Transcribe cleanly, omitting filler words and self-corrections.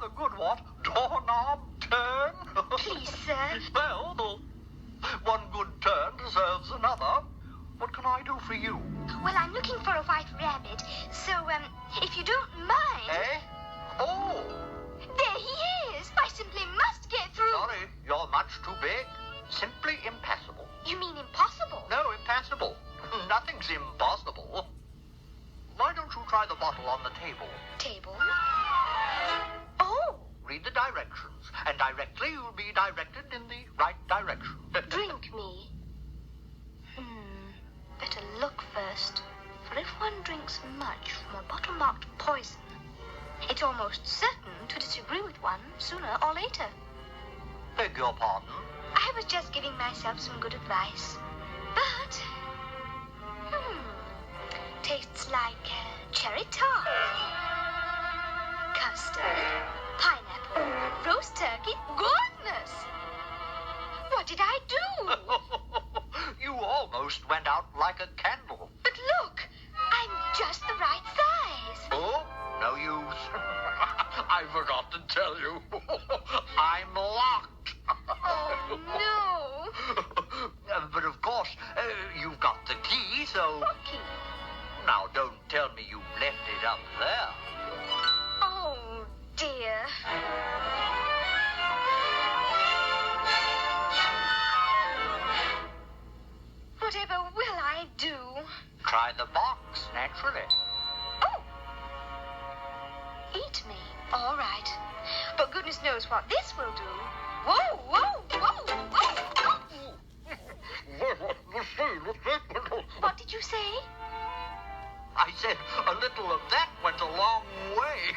rather good, what? Doorknob turn? Please, sir. Well, one good turn deserves another. What can I do for you? Well, I'm looking for a white rabbit, so, if you don't mind... Eh? Oh! There he is! I simply must get through. Sorry, you're much too big. Simply impassable. You mean impossible? No, impassable. Nothing's impossible. Why don't you try the bottle on the table? Table? Oh! Read the directions, and directly you'll be directed in the right direction. Drink me. Better look first. For if one drinks much from a bottle marked poison, it's almost certain to disagree with one sooner or later. Beg your pardon? I was just giving myself some good advice. But, tastes like cherry tart, custard, pineapple, roast turkey. Goodness! What did I do? You almost went out like a candle. But look, I'm just the right size. Oh, no use. I forgot to tell you. I'm locked. Oh, no. But of course, you've got the key, so... What key? Now, don't tell me you left it up there. Oh, dear. Whatever will I do? Try the box, naturally. Oh! Eat me. All right. But goodness knows what this will do. Whoa, whoa, whoa, whoa, whoa. What did you say? I said a little of that went a long way.